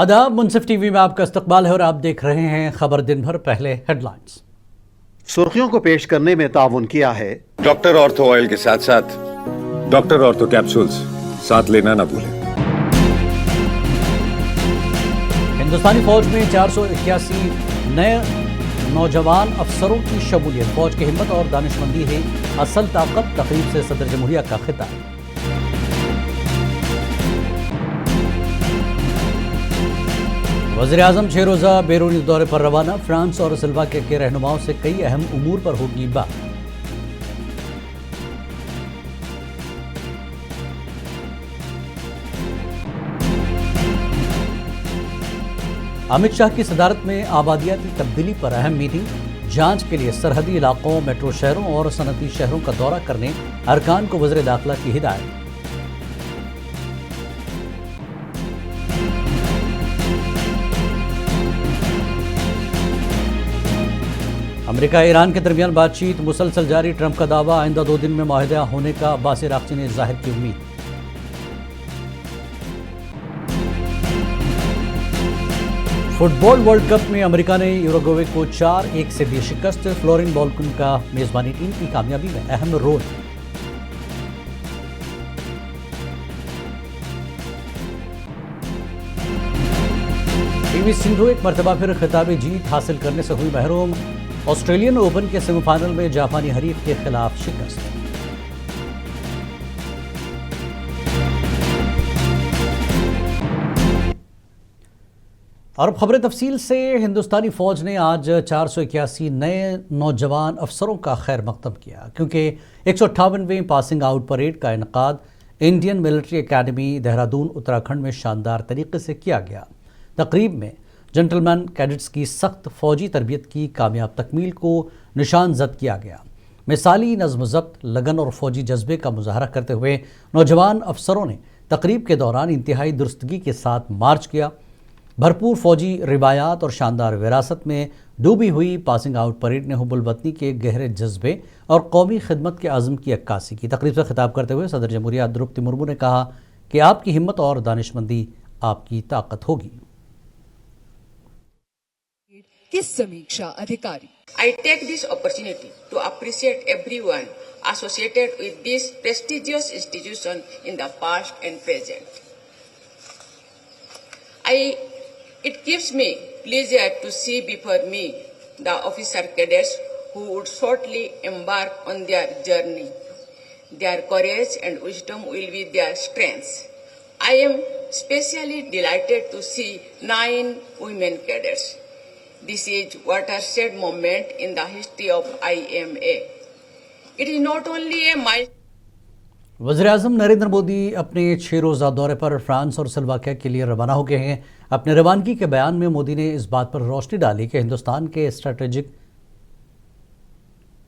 आदाब, मुंसिफ टीवी में आपका इस्तकबाल है और आप देख रहे हैं खबर दिन भर। पहले हेडलाइंस। सुर्खियों को पेश करने में ताउन किया है डॉक्टर ऑर्थो ऑयल के साथ साथ डॉक्टर ऑर्थो कैप्सूल्स साथ लेना ना भूलें। हिंदुस्तानी फौज में 481 नए नौजवान अफसरों की शमूलियत। फौज की हिम्मत और दानिशमंदी है असल ताकत। तकरीब से सदर जमहूरिया का खिताब। वज़ीर आज़म 6 रोज़ा बैरूनी दौरे पर रवाना। फ्रांस और स्लोवाकिया के रहनुमाओं से कई अहम उमूर पर होगी बात। अमित शाह की सदारत में आबादियाती तब्दीली पर अहम मीटिंग। जांच के लिए सरहदी इलाकों, मेट्रो शहरों और सनती शहरों का दौरा करने अरकान को वज़ीर दाखिला की हिदायत। अमेरिका ईरान के दरमियान बातचीत मुसलसल जारी। ट्रंप का दावा, आइंदा 2 दिन में मुआहिदा होने का। अब्बास अराग़ची ने जाहिर की उम्मीद। फुटबॉल वर्ल्ड कप में अमेरिका ने यूरुग्वे को 4-1 से दी शिकस्त। फ्लोरिन बॉलकुन का मेजबानी टीम की कामयाबी में अहम रोल। पीवी सिंधु एक मरतबा फिर खिताबी जीत हासिल करने से हुई महरूम। ऑस्ट्रेलियन ओपन के सेमीफाइनल में जापानी हरीफ के खिलाफ शिकस्त। और अब खबरें तफसील से। हिंदुस्तानी फौज ने आज 481 नए नौजवान अफसरों का खैर मकदम किया, क्योंकि 158वें पासिंग आउट परेड का इनकाद Indian military academy Dehradun Uttarakhand में शानदार तरीके से किया गया। तकरीब में जेंटलमैन कैडेट्स की सख्त फौजी तरबियत की कामयाब तकमील को निशान जद किया गया। मिसाली नज़्म ज़ब्त, लगन और फौजी जज्बे का मुजाहरा करते हुए नौजवान अफसरों ने तकरीब के दौरान इंतहाई दुरुस्तगी के साथ मार्च किया। भरपूर फौजी रिवायात और शानदार विरासत में डूबी हुई पासिंग आउट परेड ने हुब्बुल वतनी के गहरे जज्बे और कौमी खिदमत के आज़म की अक्कासी की। तकरीब से खिताब करते हुए सदर जमहूरिया द्रौपदी मुर्मू ने कहा कि आपकी हिम्मत और दानिशमंदी आपकी ताकत होगी। किस समीक्षा अधिकारी I take this opportunity to appreciate everyone associated with this prestigious institution in the past and present. It gives me pleasure to see before me the officer cadets who would shortly embark on their journey. Their courage and wisdom will be their strengths. I am especially delighted to see 9 women cadets. This is watershed moment in the history of IMA. It is not only a milestone. वज़ीर आज़म नरेंद्र मोदी अपने 6 रोज़ा दौरे पर France और Slovakia के लिए रवाना हो गए हैं। अपने रवानगी के बयान में मोदी ने इस बात पर रोशनी डाली कि हिंदुस्तान के स्ट्रेटेजिक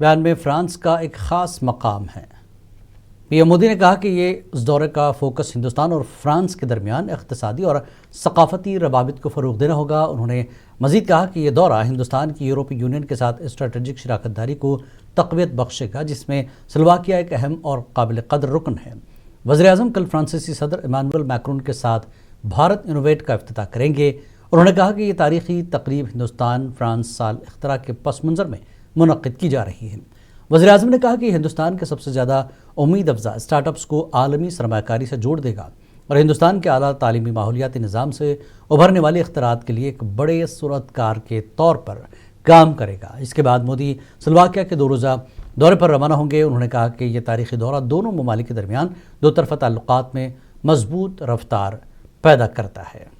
बयान में फ्रांस का एक ख़ास मकाम है। पीएम मोदी ने कहा कि ये इस दौरे का फोकस हिंदुस्तान और फ्रांस के दरमियान इक़्तिसादी और सकाफ़ती रवाबित को फ़रोग़ देना होगा। उन्होंने मज़ीद कहा कि यह दौरा हिंदुस्तान की यूरोपीय यूनियन के साथ स्ट्रेटेजिक शराकत दारी को तक़वियत बख्शेगा, जिसमें स्लोवाकिया एक अहम और काबिल कदर रुकन है। वज़ीर आज़म कल फ्रांसीसी सदर इमानुएल मैक्रोन के साथ भारत इनोवेट का इफ्तिताह करेंगे। उन्होंने कहा कि यह तारीख़ी तक़रीब हिंदुस्तान फ्रांस साल इख्तरा के पस मंज़र में मुनक़्क़िद की जा रही है। वज़ीर आज़म ने कहा कि हिंदुस्तान के सबसे ज़्यादा उम्मीद अफजा स्टार्टअप्स को आलमी सरमायाकारी से जोड़ देगा और हिंदुस्तान के आला तालीमी माहौलियाती निज़ाम से उभरने वाले इख्तिरात के लिए एक बड़े सूरतकार के तौर पर काम करेगा। इसके बाद मोदी स्लोवाकिया के 2 रोज़ा दौरे पर रवाना होंगे। उन्होंने कहा कि यह तारीख़ी दौरा दोनों ममालिक के दरमियान दोतरफ़ा ताल्लुक़ात में मजबूत रफ्तार पैदा करता है।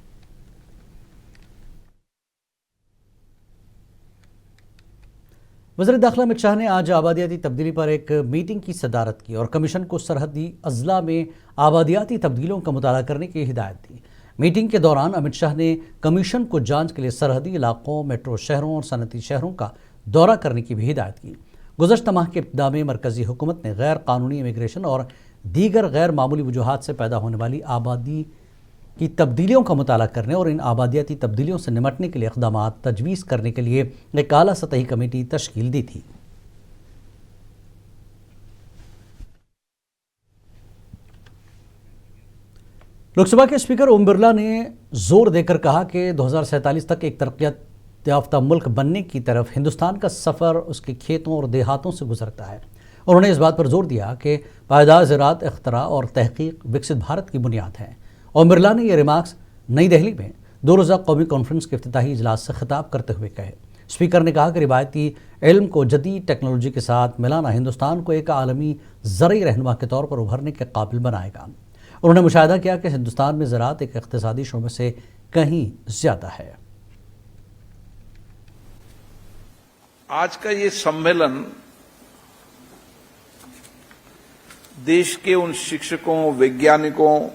वज़ीर दाखिला अमित शाह ने आज आबादियाती तब्दीली पर एक मीटिंग की सदारत की और कमीशन को सरहदी अजला में आबादियाती तब्दीलियों का मुताला करने की हिदायत दी। मीटिंग के दौरान अमित शाह ने कमीशन को जांच के लिए सरहदी इलाकों, मेट्रो शहरों और सनती शहरों का दौरा करने की भी हिदायत की। गुज़श्ता माह के इब्तिदा में मरकज़ी हुकूमत ने गैर कानूनी इमिग्रेशन और दीगर गैर मामूली वजूहात से पैदा होने वाली आबादी की तब्दीलियों का मुताला करने और इन आबादियाती तब्दीलियों से निमटने के लिए इक़दामात तजवीज़ करने के लिए एक आला सतही कमेटी तश्कील दी थी। लोकसभा के स्पीकर ओम बिरला ने जोर देकर कहा कि 2047 तक एक तरक्की याफ्ता मुल्क बनने की तरफ हिंदुस्तान का सफ़र उसके खेतों और देहातों से गुजरता है। उन्होंने इस बात पर जोर दिया कि पायदार ज़राअत, इख्तरा और तहकीक विकसित भारत की बुनियाद है। ओम बिरला ने यह रिमार्क्स नई दिल्ली में 2 रोज़ा कौमी कॉन्फ्रेंस के इफ्तिताही इजलास से खिताब करते हुए कहे। स्पीकर ने कहा कि रिवायती इल्म को जदीद टेक्नोलॉजी के साथ मिलाना हिंदुस्तान को एक आलमी ज़रई रहनुमा के तौर पर उभरने के काबिल बनाएगा। उन्होंने मुशाहिदा किया कि हिंदुस्तान में ज़राअत एक इक़्तिसादी शोबे से कहीं ज़्यादा है। आज का ये सम्मेलन देश के उन शिक्षकों, वैज्ञानिकों,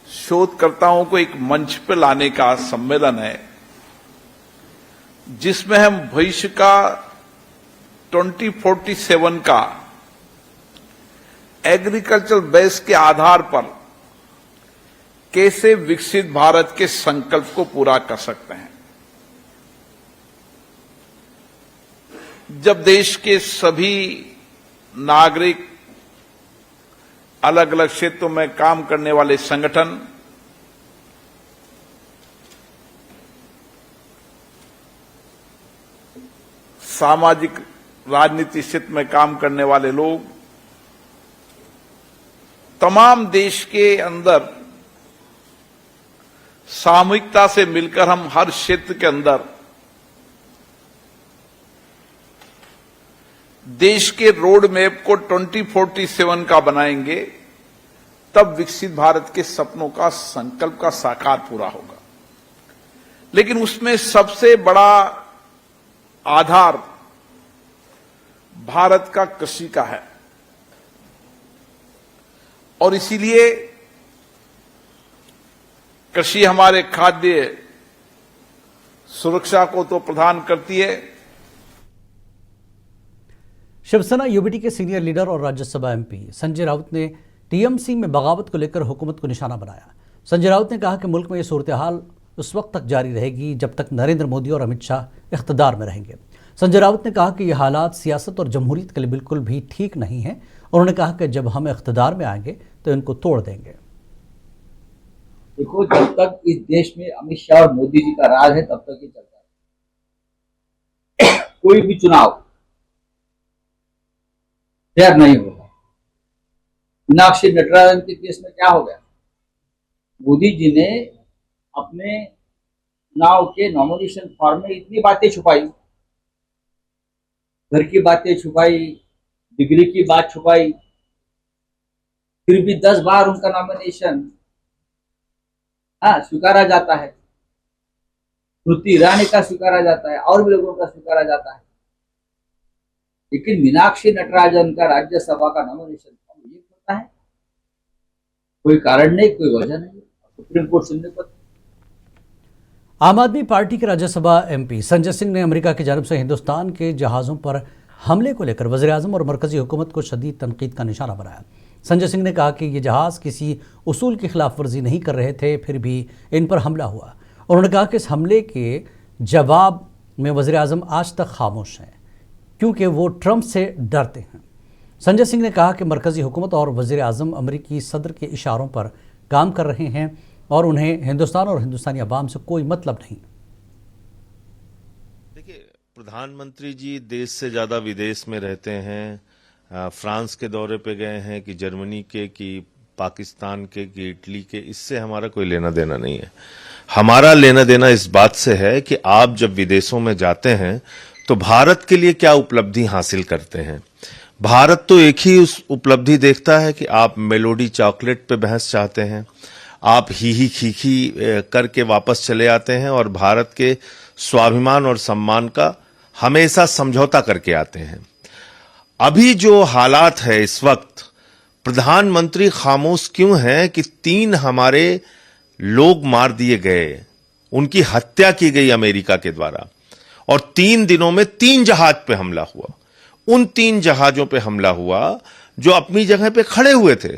शोधकर्ताओं को एक मंच पर लाने का सम्मेलन है, जिसमें हम भविष्य का 2047 का एग्रीकल्चर बेस के आधार पर कैसे विकसित भारत के संकल्प को पूरा कर सकते हैं। जब देश के सभी नागरिक, अलग अलग क्षेत्रों में काम करने वाले संगठन, सामाजिक राजनीति क्षेत्र में काम करने वाले लोग, तमाम देश के अंदर सामूहिकता से मिलकर हम हर क्षेत्र के अंदर देश के रोड मैप को 2047 का बनाएंगे, तब विकसित भारत के सपनों का, संकल्प का साकार पूरा होगा। लेकिन उसमें सबसे बड़ा आधार भारत का कृषि का है, और इसीलिए कृषि हमारे खाद्य सुरक्षा को तो प्रदान करती है। शिवसेना यूबीटी के सीनियर लीडर और राज्यसभा एमपी संजय राउत ने टीएमसी में बगावत को लेकर हुकूमत को निशाना बनाया। संजय राउत ने कहा कि मुल्क में यह सूरत हाल उस वक्त तक जारी रहेगी जब तक नरेंद्र मोदी और अमित शाह इख्तिदार में रहेंगे। संजय राउत ने कहा कि यह हालात सियासत और जमहूरियत के लिए बिल्कुल भी ठीक नहीं है। उन्होंने कहा कि जब हम इख्तिदार में आएंगे तो इनको तोड़ देंगे। देखो, जब तक इस देश में अमित शाह और मोदी जी का राज है तब तक ये चलता है। कोई भी चुनाव फेयर नहीं होगा। मीनाक्षी नटराजन के केस में क्या हो गया? मोदी जी ने अपने चुनाव के नॉमिनेशन फॉर्म में इतनी बातें छुपाई, घर की बातें छुपाई, डिग्री की बात छुपाई, फिर भी 10 बार उनका नॉमिनेशन स्वीकारा जाता है। स्मृति ईरानी का स्वीकारा जाता है और भी लोगों का स्वीकारा जाता है, लेकिन मीनाक्षी नटराजन का राज्यसभा का नॉमिनेशन फॉर्म ये होता है। कोई कारण नहीं, कोई वजह नहीं, सुप्रीम कोर्ट सुनने पर। आम आदमी पार्टी के राज्यसभा एमपी संजय सिंह ने अमेरिका की जानिब से हिंदुस्तान के जहाज़ों पर हमले को लेकर वज़ीर-ए-आज़म और मरकज़ी हुकूमत को शदीद तनकीद का निशाना बनाया। संजय सिंह ने कहा कि ये जहाज़ किसी उसूल की खिलाफ वर्जी नहीं कर रहे थे, फिर भी इन पर हमला हुआ। उन्होंने कहा कि इस हमले के जवाब में वज़ीर-ए-आज़म आज तक खामोश हैं क्योंकि वो ट्रंप से डरते हैं। संजय सिंह ने कहा कि मरकज़ी हुकूमत और वज़ीर-ए-आज़म अमरीकी सदर के इशारों पर काम कर रहे हैं और उन्हें हिंदुस्तान और हिंदुस्तानी अवाम से कोई मतलब नहीं। देखिए, प्रधानमंत्री जी देश से ज़्यादा विदेश में रहते हैं। फ्रांस के दौरे पे गए हैं कि जर्मनी के, कि पाकिस्तान के, कि इटली के। इससे हमारा कोई लेना देना नहीं है। हमारा लेना देना इस बात से है कि आप जब विदेशों में जाते हैं तो भारत के लिए क्या उपलब्धि हासिल करते हैं। भारत तो एक ही उस उपलब्धि देखता है कि आप मेलोडी चॉकलेट पे बहस चाहते हैं, आप ही खीखी करके वापस चले आते हैं और भारत के स्वाभिमान और सम्मान का हमेशा समझौता करके आते हैं। अभी जो हालात है इस वक्त, प्रधानमंत्री खामोश क्यों हैं कि 3 हमारे लोग मार दिए गए, उनकी हत्या की गई अमेरिका के द्वारा, और 3 दिनों में 3 जहाज पे हमला हुआ। उन 3 जहाजों पे हमला हुआ जो अपनी जगह पे खड़े हुए थे,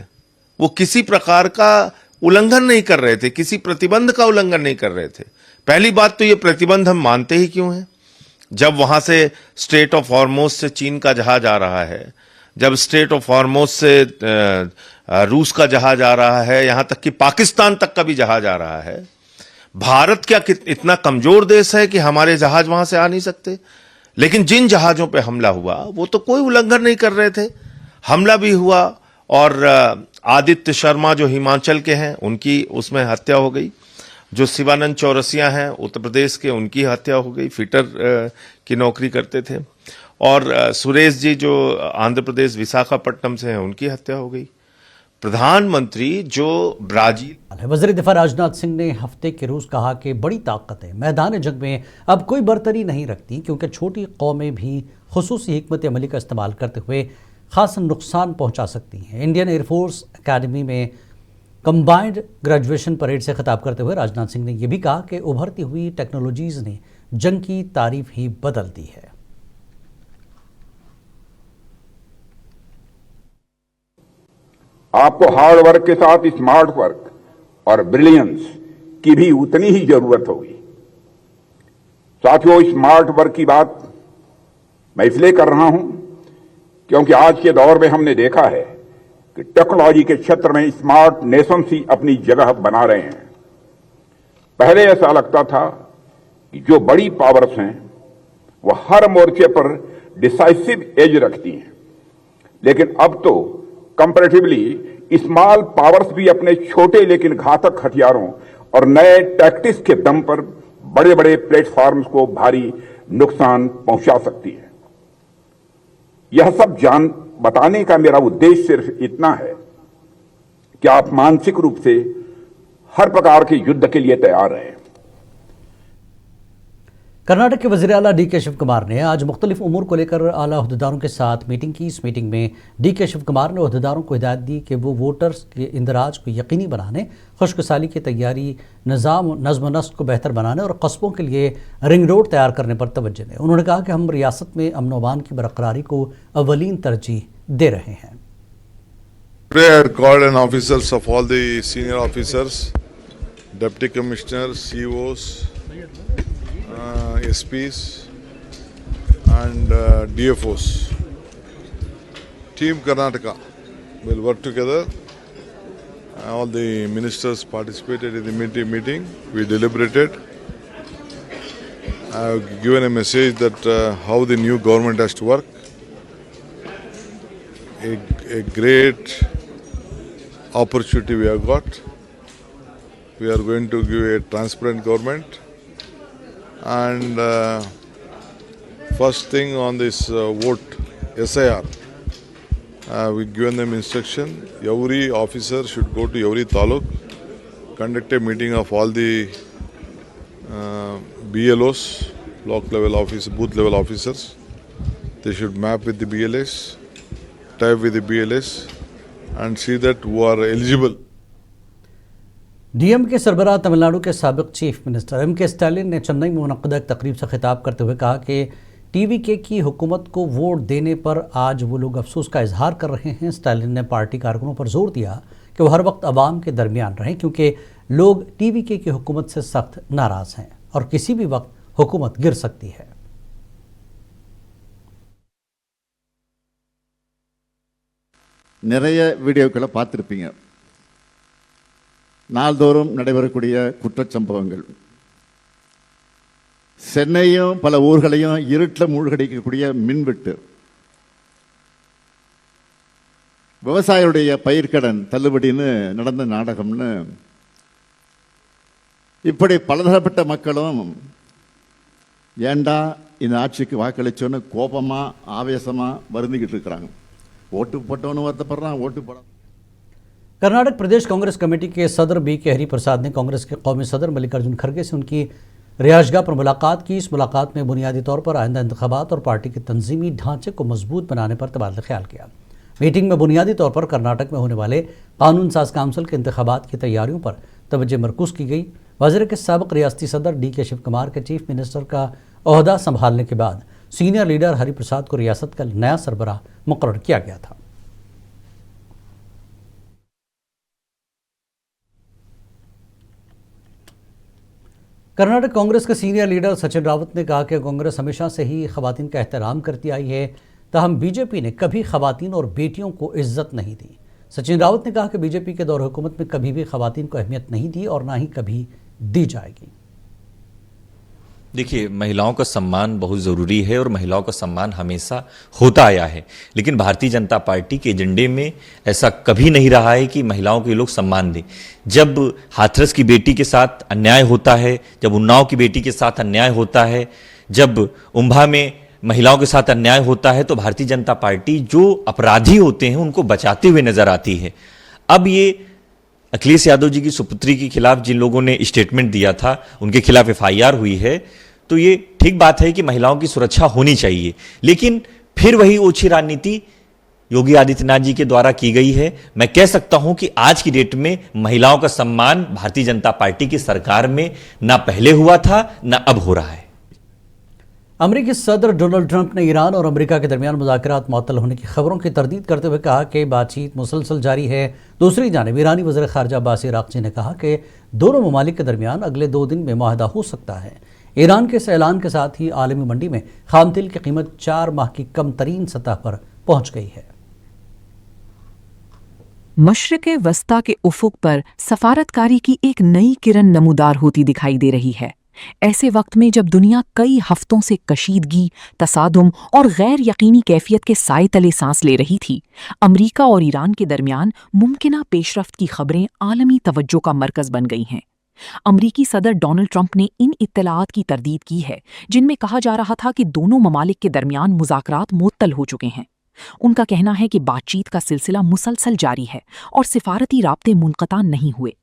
वो किसी प्रकार का उल्लंघन नहीं कर रहे थे, किसी प्रतिबंध का उल्लंघन नहीं कर रहे थे। पहली बात तो ये प्रतिबंध हम मानते ही क्यों हैं? जब वहां से स्ट्रेट ऑफ हॉर्मुज़ से चीन का जहाज आ रहा है, जब स्ट्रेट ऑफ हॉर्मुज़ से रूस का जहाज आ रहा है, यहां तक कि पाकिस्तान तक का भी जहाज आ रहा है। भारत क्या इतना कमजोर देश है कि हमारे जहाज वहां से आ नहीं सकते? लेकिन जिन जहाजों पे हमला हुआ वो तो कोई उल्लंघन नहीं कर रहे थे, हमला भी हुआ। और आदित्य शर्मा जो हिमाचल के हैं उनकी उसमें हत्या हो गई, जो शिवानंद चौरसिया हैं उत्तर प्रदेश के उनकी हत्या हो गई, फिटर की नौकरी करते थे। और सुरेश जी जो आंध्र प्रदेश विशाखापट्टनम से हैं उनकी हत्या हो गई। प्रधानमंत्री जो ब्राजील वज़ीर दिफा राजनाथ सिंह ने हफ्ते के रोज कहा कि बड़ी ताकतें मैदान जंग में अब कोई बरतरी नहीं रखती, क्योंकि छोटी कौमें भी खुसूसी हिकमत अमली का इस्तेमाल करते हुए खास नुकसान पहुंचा सकती हैं। इंडियन एयरफोर्स एकेडमी में कंबाइंड ग्रेजुएशन परेड से खिताब करते हुए राजनाथ सिंह ने यह भी कहा कि उभरती हुई टेक्नोलॉजीज ने जंग की तारीफ ही बदल दी है। आपको हार्ड वर्क के साथ स्मार्ट वर्क और ब्रिलियंस की भी उतनी ही जरूरत होगी। साथियों, स्मार्ट वर्क की बात मैं इसलिए कर रहा हूं क्योंकि आज के दौर में हमने देखा है कि टेक्नोलॉजी के क्षेत्र में स्मार्ट नेशंस ही अपनी जगह बना रहे हैं। पहले ऐसा लगता था कि जो बड़ी पावर्स हैं वो हर मोर्चे पर डिसाइसिव एज रखती हैं, लेकिन अब तो कंपैरेटिवली स्मॉल पावर्स भी अपने छोटे लेकिन घातक हथियारों और नए टैक्टिक्स के दम पर बड़े बड़े प्लेटफॉर्म्स को भारी नुकसान पहुंचा सकती है। यह सब बताने का मेरा उद्देश्य सिर्फ इतना है कि आप मानसिक रूप से हर प्रकार के युद्ध के लिए तैयार रहें। कर्नाटक के वज़ीर आला डी के शिव कुमार ने आज मुख्तलिफ उमूर को लेकर आला अहदेदारों के साथ मीटिंग की। इस मीटिंग में डी के शिव कुमार ने अहदेदारों को हिदायत दी कि वो वोटर्स के इंदराज को यकीनी बनाने, खुशकसाली की तैयारी, नज़्म नस्क को बेहतर बनाने और कस्बों के लिए रिंग रोड तैयार करने पर तवज्जो दें। उन्होंने कहा कि हम रियासत में अमन व अमान की बरकरारी को अवलीन तरजीह दे रहे हैं। Today I had called in officers of all the senior officers, deputy commissioners, CEOs, SPs and DFOs. Team Karnataka will work together. All the ministers participated in the meeting. We deliberated. I have given a message that how the new government has to work. A great opportunity we have got. We are going to give a transparent government. And first thing on this vote, SIR, we've given them instruction. Every officer should go to every taluk, conduct a meeting of all the BLOs, block level office, booth level officers. They should map with the BLS, type with the BLS, and see that who are eligible. DM के सरबराह तमिलनाडु के साबिक chief minister MK. Stalin ने चेन्नई में मुनक़्क़दा एक तकरीब से खिताब करते हुए कहा कि टीवीके की हुकूमत को वोट देने पर आज वो लोग अफसोस का इजहार कर रहे हैं। स्टालिन ने पार्टी कारकुनों पर जोर दिया कि वो हर वक्त आवाम के दरमियान रहें, क्योंकि लोग टीवीके की हुकूमत से सख्त नाराज़ हैं और किसी भी वक्त हुकूमत गिर सकती है। நிறைய வீடியோக்களை பார்த்துருப்பீங்க. நாள்தோறும் நடைபெறக்கூடிய குற்றச்சம்பவங்கள், சென்னையும் பல ஊர்களையும் இருட்டில் மூழ்கடிக்கக்கூடிய மின்வெட்டு, விவசாயிகளுடைய பயிர்க்கடன் தள்ளுபடின்னு நடந்த நாடகம்னு இப்படி பலதரப்பட்ட மக்களும் ஏண்டா இந்த ஆட்சிக்கு வாக்களிச்சோன்னு கோபமாக ஆவேசமாக வருந்திக்கிட்டு இருக்கிறாங்க. ஓட்டு போட்டவனு வருத்தப்படுறான், ஓட்டு போட। कर्नाटक प्रदेश कांग्रेस कमेटी के सदर बी.के. हरिप्रसाद ने कांग्रेस के कौमी सदर मल्लिकार्जुन खड़गे से उनकी रिहायशगाह पर मुलाकात की। इस मुलाकात में बुनियादी तौर पर आइंदा इंतखाबात और पार्टी के तंजीमी ढांचे को मजबूत बनाने पर तबादला ख्याल किया। मीटिंग में बुनियादी तौर पर कर्नाटक में होने वाले कानून साज काउंसिल के इंतखाबात की तैयारियों पर तवज्जो मरकूज की गई। वज़ीर के साबिक रियासती सदर डी.के. शिव कुमार के चीफ मिनिस्टर का ओहदा संभालने के बाद सीनियर लीडर हरिप्रसाद को रियासत का नया सरबराह मुकर्रर किया गया था। कर्नाटक कांग्रेस के सीनियर लीडर सचिन रावत ने कहा कि कांग्रेस हमेशा से ही खवातीन का एहतराम करती आई है, ताहम बीजेपी ने कभी खवातीन और बेटियों को इज्जत नहीं दी। सचिन रावत ने कहा कि बीजेपी के दौर हुकूमत में कभी भी खवातीन को अहमियत नहीं दी और ना ही कभी दी जाएगी। देखिए, महिलाओं का सम्मान बहुत ज़रूरी है और महिलाओं का सम्मान हमेशा होता आया है, लेकिन भारतीय जनता पार्टी के एजेंडे में ऐसा कभी नहीं रहा है कि महिलाओं को ये लोग सम्मान दें। जब हाथरस की बेटी के साथ अन्याय होता है, जब उन्नाव की बेटी के साथ अन्याय होता है, जब उम्भा में महिलाओं के साथ अन्याय होता है, तो भारतीय जनता पार्टी जो अपराधी होते हैं उनको बचाते हुए नजर आती है। अब ये अखिलेश यादव जी की सुपुत्री के खिलाफ जिन लोगों ने स्टेटमेंट दिया था, उनके खिलाफ FIR हुई है, तो ये ठीक बात है कि महिलाओं की सुरक्षा होनी चाहिए, लेकिन फिर वही ओछी राजनीति योगी आदित्यनाथ जी के द्वारा की गई है। मैं कह सकता हूं कि आज की डेट में महिलाओं का सम्मान भारतीय जनता पार्टी की सरकार में ना पहले हुआ था ना अब हो रहा है। अमेरिकी सदर डोनाल्ड ट्रंप ने ईरान और अमेरिका के दरमियान मुज़ाकरात मुअत्तल होने की खबरों की तरदीद करते हुए कहा कि बातचीत मुसलसल जारी है। दूसरी जानिब ईरानी वज़ीर ख़ारजा अब्बास अराग़ची ने कहा कि दोनों ममालिक के दरमियान अगले 2 दिन में मुआहदा हो सकता है। ईरान के इस ऐलान के साथ ही आलमी मंडी में खाम तेल की कीमत 4 माह की कम तरीन सतह पर पहुंच गई है। मशरिक़े वस्ता के उफुक पर सफारतकारी की एक नई किरण नमूदार होती दिखाई दे रही है। ऐसे वक्त में जब दुनिया कई हफ्तों से कशीदगी, तसादुम और गैर यकीनी कैफियत के साए तले सांस ले रही थी, अमरीका और ईरान के दरमियान मुमकिना पेशरफ्त की खबरें आलमी तवज्जो का मरकज बन गई हैं। अमरीकी सदर डोनाल्ड ट्रंप ने इन इत्तलाआत की तरदीद की है जिनमें कहा जा रहा था कि दोनों ममालिक के दरमियान मुज़ाकरात मुअत्तल हो चुके हैं। उनका कहना है कि बातचीत का सिलसिला मुसलसल जारी है और सिफारती राब्ते मुनक़ता नहीं हुए।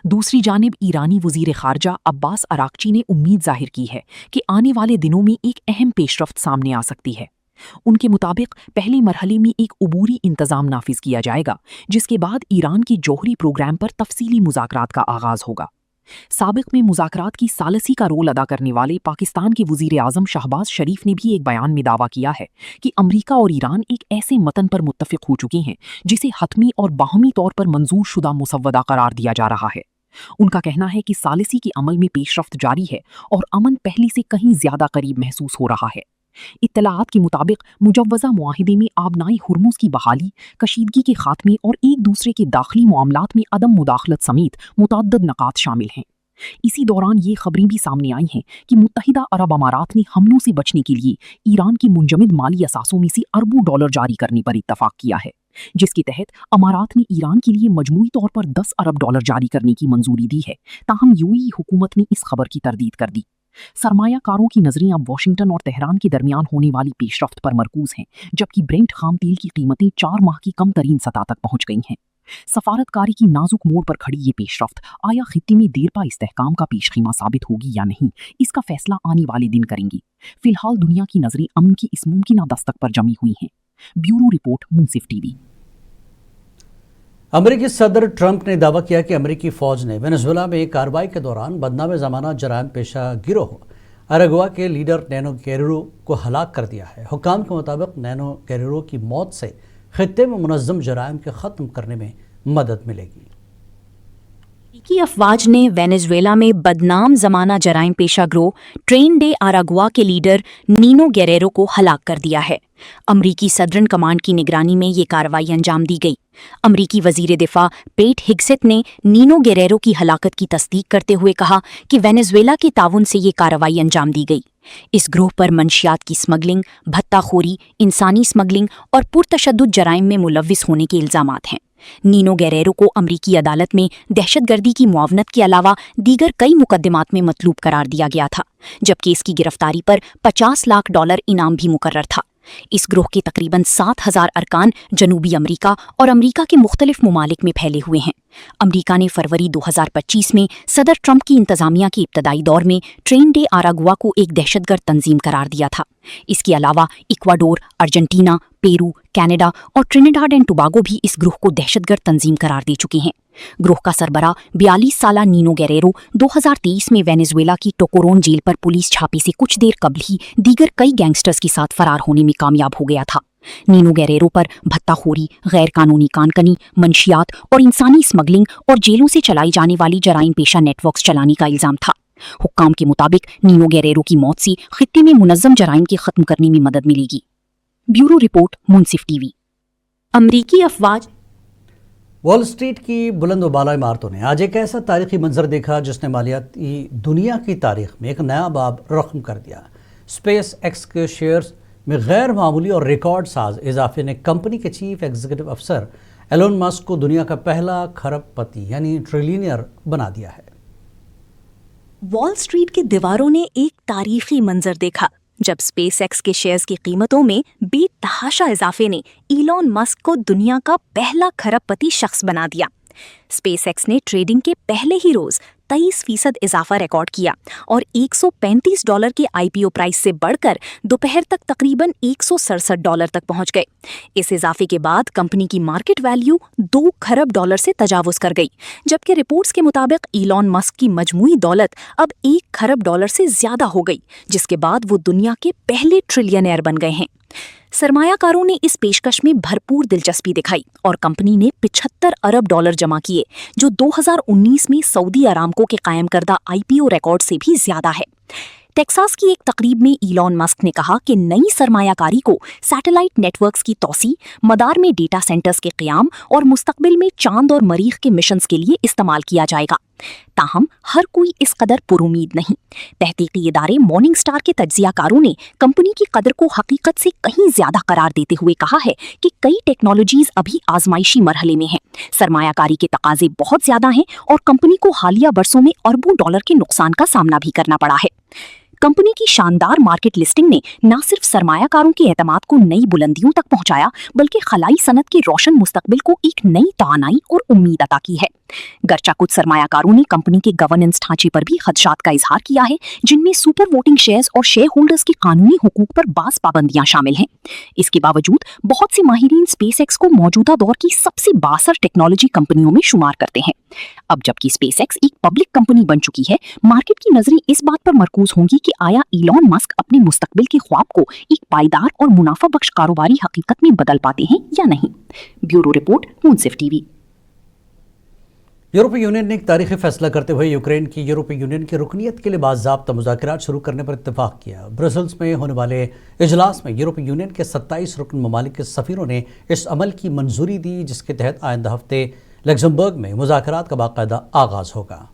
दूसरी जानिब ईरानी वज़ीर ख़ारजा अब्बास अराग़ची ने उम्मीद जाहिर की है कि आने वाले दिनों में एक अहम पेशरफ्त सामने आ सकती है। उनके मुताबिक पहले मरहले में एक उबूरी इंतज़ाम नाफिज किया जाएगा, जिसके बाद ईरान की जौहरी प्रोग्राम पर तफसीली मुज़ाकरात का आगाज़ होगा। साबिक़ में मुज़ाकरात की सालसी का रोल अदा करने वाले पाकिस्तान के वज़ीर आज़म शहबाज शरीफ ने भी एक बयान में दावा किया है कि अमरीका और ईरान एक ऐसे मतन पर मुत्तफ़िक़ हो चुके हैं जिसे हतमी और बाहमी तौर पर मंजूर शुदा मुसव्वदा करार दिया जा रहा है। उनका कहना है कि सालसी के अमल में पेशरफ्त जारी है और अमन पहले से कहीं ज़्यादा करीब महसूस हो रहा है। इत्तलाआत के मुताबिक मुजव्वज़ा मुआहिदे में आबनाई हुर्मुज़ की बहाली, कशीदगी के खात्मे और एक दूसरे के दाखिली मामलात में अदम मुदाखलत समेत मुतअद्दिद नकात शामिल हैं। इसी दौरान ये खबरें भी सामने आई हैं कि मुत्तहिदा अरब अमारात ने हमलों से बचने के लिए ईरान की मुंजमद माली असासों में से अरबों डॉलर जारी करने पर इत्तफाक किया है, जिसके तहत अमारात ने ईरान के लिए मजमूई तौर पर 10 अरब डॉलर जारी करने की मंजूरी दी है। ताहम यूएई हुकूमत ने इस खबर की तरदीद कर दी। सरमायाकारों की नजरें अब वाशिंगटन और तेहरान के दरमियान होने वाली पेशरफ्त पर मरकूज हैं, जबकि ब्रेंट खाम तेल की कीमतें 4 माह की कम तरीन सतह तक पहुंच गई हैं। सफारतकारी की नाजुक मोड़ पर खड़ी ये पेशरफ्त आया खित्ते में देरपा इस्तेहकाम का पेशखीमा साबित होगी या नहीं, इसका फैसला आने वाले दिन करेंगी। फिलहाल दुनिया की नजरें अमन की इस मुमकिना दस्तक पर जमी हुई हैं। ब्यूरो रिपोर्ट, मुंसिफ टीवी। अमेरिकी सदर ट्रंप ने दावा किया कि अमेरिकी फ़ौज ने वेनेजुएला में कार्रवाई के दौरान बदनाम ज़माना जराइम पेशा गिरोह अरागुआ के लीडर नैनो गेरेरो को हलाक कर दिया है। हुक्काम के मुताबिक नैनो गेरेरो की मौत से खित्ते में मुनज़्ज़म जराइम के ख़त्म करने में मदद मिलेगी। अमेरिकी अफवाज ने वेनेजुएला में बदनाम जमाना जराइम पेशा गिरोह ट्रेन डे आरागुआ के लीडर नीनो गेरेरो को हलाक कर दिया है। अमरीकी सदरन कमांड की निगरानी में ये कार्रवाई अंजाम दी गई। अमरीकी वजीर दिफा पेट हिग्सेट ने नीनो गेरेरो की हलाकत की तस्दीक करते हुए कहा कि वेनेजुएला के ताउन से ये कार्रवाई अंजाम दी गई। इस ग्रोह पर मंशियात की स्मगलिंग, भत्ताखोरी, इंसानी स्मगलिंग और पुरतशद्दुद जराइम में मुलव्विस होने के इल्जामात हैं। नीनो गेरेरो को अमरीकी अदालत में दहशतगर्दी की मुआवनत के अलावा दीगर कई मुकदमात में मतलूब करार दिया गया था, जबकि इसकी गिरफ्तारी पर $50 लाख इनाम भी मुकर्रर था। इस ग्रोह के तकरीबन 7,000 अरकान जनूबी अमरीका और अमरीका के मुख्तलिफ ममालिक में फैले हुए हैं। अमरीका ने फरवरी 2025 में सदर ट्रंप की इंतजामिया के इब्तदाई दौर में ट्रेन डे आरागुआ को एक दहशतगर्द तंजीम करार दिया था। इसके अलावा इक्वाडोर, अर्जेंटीना, पेरू, कनाडा और ट्रिनिडाड एंड टोबागो भी इस ग्रोह को दहशतगर्द तंजीम करार दे चुके हैं। ग्रोह का सरबरा 42 साला नीनो गेरेरो 2023 में वेनेजुएला की टोकोरोन जेल पर पुलिस छापे से कुछ देर कबल ही दीगर कई गैंगस्टर्स के साथ फरार होने में कामयाब हो गया था। नीनो गेरेरो पर भत्ताखोरी, गैर कानूनी कानकनी, मंशियात और इंसानी स्मगलिंग और जेलों से चलाई जाने वाली जराइम पेशा नेटवर्क्स चलाने का इल्जाम था। हुक्काम के मुताबिक नीनो गेरेरो की मौत से खित्ते में मुनज़्ज़म जराइम के खत्म करने में मदद मिलेगी। ब्यूरो रिपोर्ट, मुंसिफ टीवी। अमरीकी अफवाज। वॉल स्ट्रीट की बुलंद बाला इमारतों ने आज एक ऐसा तारीखी मंजर देखा जिसने मालियाती दुनिया की तारीख में एक नया बाब रकम कर दिया। स्पेस एक्स के शेयर्स में गैर मामूली और रिकॉर्ड साज इजाफे ने कंपनी के चीफ एग्जीक्यूटिव अफसर एलोन मस्क को दुनिया का पहला खरबपति यानी ट्रिलियनियर बना दिया है। वॉल स्ट्रीट की दीवारों ने एक तारीखी मंजर देखा जब स्पेसएक्स के शेयर्स की कीमतों में बेतहाशा इजाफे ने इलॉन मस्क को दुनिया का पहला खरबपति शख्स बना दिया। स्पेसएक्स ने ट्रेडिंग के पहले ही रोज 23% इजाफा रिकॉर्ड किया और $135 के आईपीओ प्राइस से बढ़कर दोपहर तक तकरीबन $167 तक पहुंच गए। इस इजाफे के बाद कंपनी की मार्केट वैल्यू $2 खरब से तजावुज कर गई, जबकि रिपोर्ट्स के मुताबिक इलॉन मस्क की मजमूई दौलत अब $1 खरब से ज्यादा हो गई, जिसके बाद वो दुनिया के पहले ट्रिलियनेयर बन गए हैं। सरमायाकारों ने इस पेशकश में भरपूर दिलचस्पी दिखाई और कंपनी ने $75 अरब जमा किए, जो 2019 में सऊदी अरामको के कायम करदा आईपीओ रिकॉर्ड से भी ज्यादा है। टेक्सास की एक तकरीब में इलॉन मस्क ने कहा कि नई सरमायाकारी को सैटेलाइट नेटवर्क्स की तौसी, मदार में डेटा सेंटर्स के क़याम और मुस्तकबिल में चांद और मरीख के मिशंस के लिए इस्तेमाल किया जाएगा। ताहम हर कोई इस कदर पुरुमीद नहीं। तहकीकी इदारे मॉर्निंग स्टार के तज्जियाकारों ने कंपनी की कदर को हकीकत से कहीं ज्यादा करार देते हुए कहा है कि कई टेक्नोलॉजीज अभी आजमाइशी मरहले में हैं, सरमायाकारी के तकाजे बहुत ज्यादा हैं और कंपनी को हालिया बरसों में अरबों डॉलर के नुकसान का सामना भी करना पड़ा है। कंपनी की शानदार मार्केट लिस्टिंग ने न सिर्फ सरमायाकारों के एतमाद को नई बुलंदियों तक पहुंचाया, बल्कि खलाई सनत के रोशन मुस्तकबिल को एक नई तानाई और उम्मीद अता की है। गर्चा कुछ सरमायाकारों ने कंपनी के गवर्नेंस ढांचे पर भी खदशात का इजहार किया है, जिनमें सुपर वोटिंग शेयर्स और शेयर होल्डर्स के कानूनी हुकूक पर बास पाबंदियां शामिल हैं। इसके बावजूद बहुत से माहिरीन स्पेसएक्स को मौजूदा दौर की सबसे बासर टेक्नोलॉजी कंपनियों में शुमार करते हैं। अब जबकि स्पेसएक्स एक पब्लिक कंपनी बन चुकी है, मार्केट की नजरें इस बात पर मरकूज होंगी कि आया इलॉन मस्क अपने मुस्तकबिल के ख्वाब को एक पायदार और मुनाफा बख्श कारोबारी हकीकत में बदल पाते हैं या नहीं। ब्यूरो रिपोर्ट, मुंसिफ टीवी। यूरोपीय यूनियन ने एक तारीखी फैसला करते हुए यूक्रेन की यूरोपीय यूनियन की रुकनीत के लिए बाज़ाब्ता मुज़ाकरात शुरू करने पर इत्तेफाक किया। ब्रसल्स में होने वाले इजलास में यूरोपीय यूनियन के 27 रुकन ममालिक के सफ़ीरों ने इस अमल की मंजूरी दी, जिसके तहत आइंदा हफ्ते लग्जमबर्ग में मुज़ाकरात का बाकायदा आगाज होगा।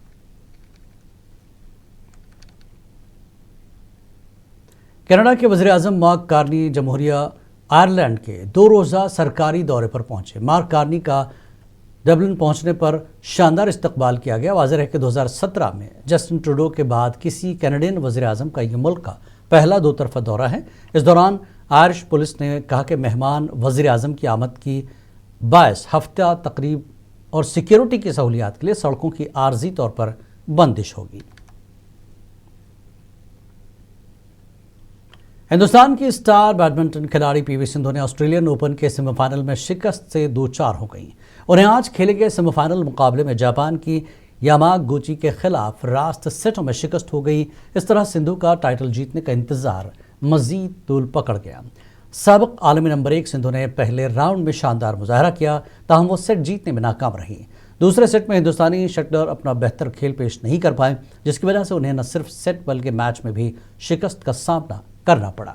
कनाडा के वज़ीर-ए-आज़म मार्क कार्नी जमहूरिया आयरलैंड के 2 रोज़ा सरकारी दौरे पर पहुंचे। मार्क कार्नी का डबलिन पहुंचने पर शानदार इस्तकबाल किया गया। वाज़ेह है कि 2017 में जस्टिन ट्रूडो के बाद किसी कैनेडियन वज़ीर-ए-आज़म का यह मुल्क का पहला 2 तरफ़ा दौरा है। इस दौरान आयरिश पुलिस ने कहा कि मेहमान वज़ीर-ए-आज़म की आमद की बायस हफ्ता तकरीब और सिक्योरिटी की सहूलियात के लिए सड़कों की आर्जी तौर पर बंदिश होगी। हिंदुस्तान की स्टार बैडमिंटन खिलाड़ी पीवी सिंधु ने ऑस्ट्रेलियन ओपन के सेमीफाइनल में शिकस्त से 2-4 हो गई। उन्हें आज खेले गए सेमीफाइनल मुकाबले में जापान की यामागुची के खिलाफ रास्त सेटों में शिकस्त हो गई। इस तरह सिंधु का टाइटल जीतने का इंतजार मजीद तूल पकड़ गया। साबिक आलमी नंबर 1 सिंधु ने पहले राउंड में शानदार मुजाहरा किया, ताहम वो सेट जीतने में नाकाम रही। दूसरे सेट में हिंदुस्तानी शटलर अपना बेहतर खेल पेश नहीं कर पाए, जिसकी वजह से उन्हें न सिर्फ सेट बल्कि मैच में भी शिकस्त का सामना करना पड़ा।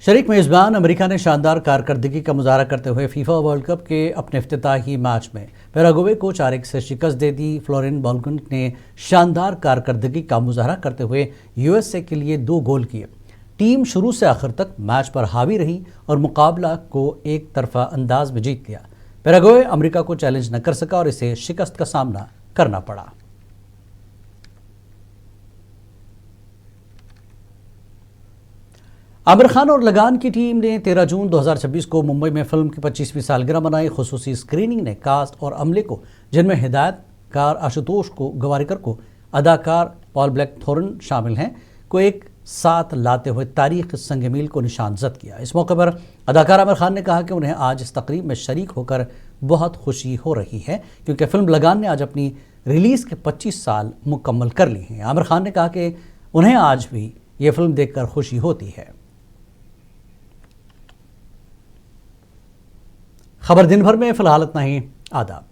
शरीक मेज़बान अमेरिका ने शानदार कारकर्दगी का मुजाहरा करते हुए फीफा वर्ल्ड कप के अपने इफ्तिताही मैच में पैराग्वे को 4-1 से शिकस्त दे दी। फ्लोरिन बॉलगन ने शानदार कारकर्दगी का मुजाहरा करते हुए यूएसए के लिए 2 गोल किए। टीम शुरू से आखिर तक मैच पर हावी रही और मुकाबला को एक तरफा अंदाज में जीत लिया। पैराग्वे अमेरिका को चैलेंज न कर सका और इसे शिकस्त का सामना करना पड़ा। आमिर खान और लगान की टीम ने 13 जून 2026 को मुंबई में फिल्म की 25वीं सालगिरह मनाई। खुसूसी स्क्रीनिंग ने कास्ट और अमले को, जिनमें हिदायतकार आशुतोष को गवारिकर को अदाकार पॉल ब्लैक थोरन शामिल हैं, को एक साथ लाते हुए तारीख संगमील को निशान जद किया। इस मौके पर अदाकार आमिर खान ने कहा कि उन्हें आज इस तकरीब में शरीक होकर बहुत खुशी हो रही है, क्योंकि फिल्म लगान ने आज अपनी रिलीज़ के 25 साल मुकम्मल कर ली हैं। आमिर खान ने कहा कि उन्हें आज भी ये फिल्म देखकर खुशी होती है। खबर दिन भर में फिलहाल इतना ही। आदाब।